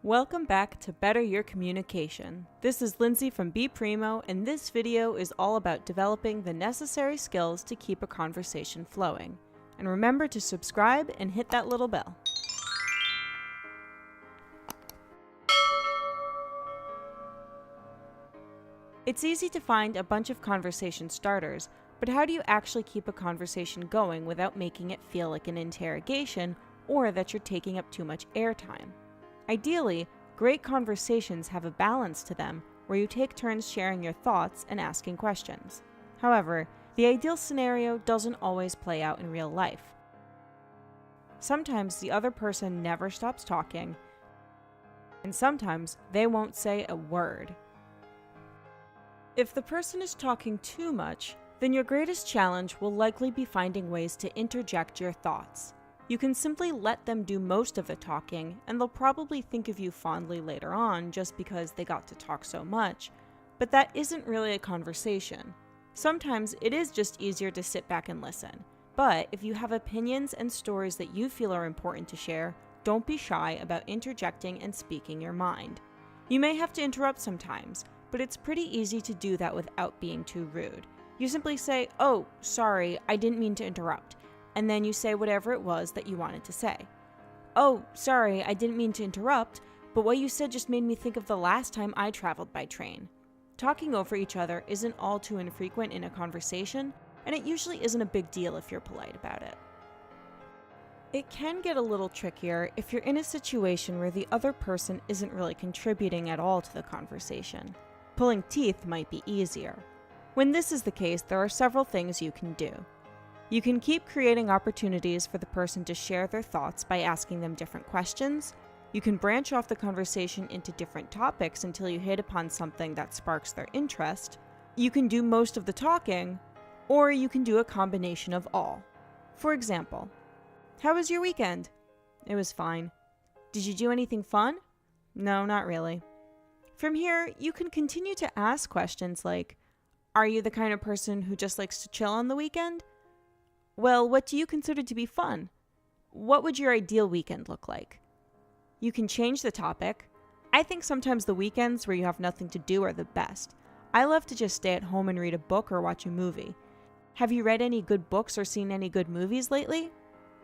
Welcome back to Better Your Communication. This is Lindsay from Be Primo, and this video is all about developing the necessary skills to keep a conversation flowing. And remember to subscribe and hit that little bell. It's easy to find a bunch of conversation starters, but how do you actually keep a conversation going without making it feel like an interrogation or that you're taking up too much airtime? Ideally, great conversations have a balance to them where you take turns sharing your thoughts and asking questions. However, the ideal scenario doesn't always play out in real life. Sometimes the other person never stops talking, and sometimes they won't say a word. If the person is talking too much, then your greatest challenge will likely be finding ways to interject your thoughts. You can simply let them do most of the talking, and they'll probably think of you fondly later on just because they got to talk so much, but that isn't really a conversation. Sometimes it is just easier to sit back and listen, but if you have opinions and stories that you feel are important to share, don't be shy about interjecting and speaking your mind. You may have to interrupt sometimes, but it's pretty easy to do that without being too rude. You simply say, "Oh, sorry, I didn't mean to interrupt," and then you say whatever it was that you wanted to say. "Oh, sorry, I didn't mean to interrupt, but what you said just made me think of the last time I traveled by train." Talking over each other isn't all too infrequent in a conversation, and it usually isn't a big deal if you're polite about it. It can get a little trickier if you're in a situation where the other person isn't really contributing at all to the conversation. Pulling teeth might be easier. When this is the case, there are several things you can do. You can keep creating opportunities for the person to share their thoughts by asking them different questions. You can branch off the conversation into different topics until you hit upon something that sparks their interest. You can do most of the talking, or you can do a combination of all. For example, "How was your weekend?" "It was fine." "Did you do anything fun?" "No, not really." From here, you can continue to ask questions like, "Are you the kind of person who just likes to chill on the weekend?" "Well, what do you consider to be fun?" "What would your ideal weekend look like?" You can change the topic. I think sometimes the weekends where you have nothing to do are the best. I love to just stay at home and read a book or watch a movie. Have you read any good books or seen any good movies lately?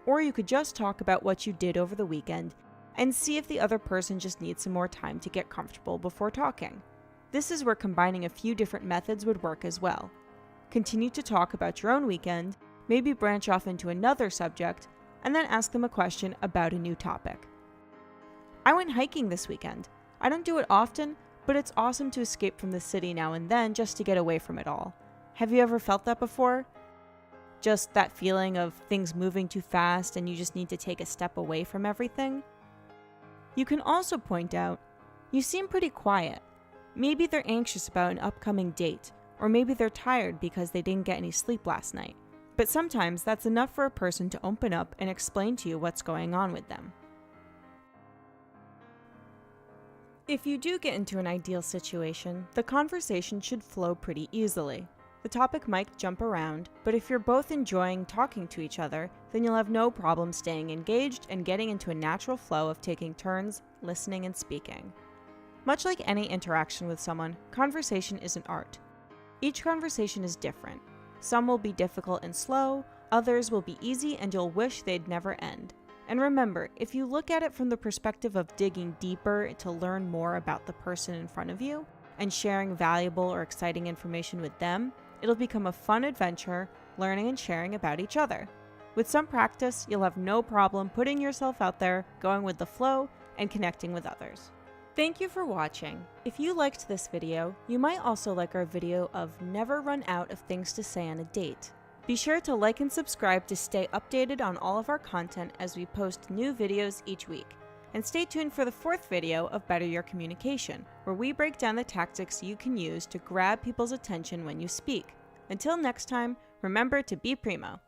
Or you could just talk about what you did over the weekend and see if the other person just needs some more time to get comfortable before talking. This is where combining a few different methods would work as well. Continue to talk about your own weekend, maybe branch off into another subject, and then ask them a question about a new topic. "I went hiking this weekend. I don't do it often, but it's awesome to escape from the city now and then just to get away from it all. Have you ever felt that before? Just that feeling of things moving too fast and you just need to take a step away from everything?" You can also point out, "You seem pretty quiet." Maybe they're anxious about an upcoming date, or maybe they're tired because they didn't get any sleep last night. But sometimes that's enough for a person to open up and explain to you what's going on with them. If you do get into an ideal situation, the conversation should flow pretty easily. The topic might jump around, but if you're both enjoying talking to each other, then you'll have no problem staying engaged and getting into a natural flow of taking turns, listening and speaking. Much like any interaction with someone, conversation is an art. Each conversation is different. Some will be difficult and slow, others will be easy and you'll wish they'd never end. And remember, if you look at it from the perspective of digging deeper to learn more about the person in front of you and sharing valuable or exciting information with them, it'll become a fun adventure, learning and sharing about each other. With some practice, you'll have no problem putting yourself out there, going with the flow, and connecting with others. Thank you for watching. If you liked this video, you might also like our video of never run out of things to say on a date. Be sure to like and subscribe to stay updated on all of our content as we post new videos each week. And stay tuned for the fourth video of Better Your Communication, where we break down the tactics you can use to grab people's attention when you speak. Until next time, remember to be primo.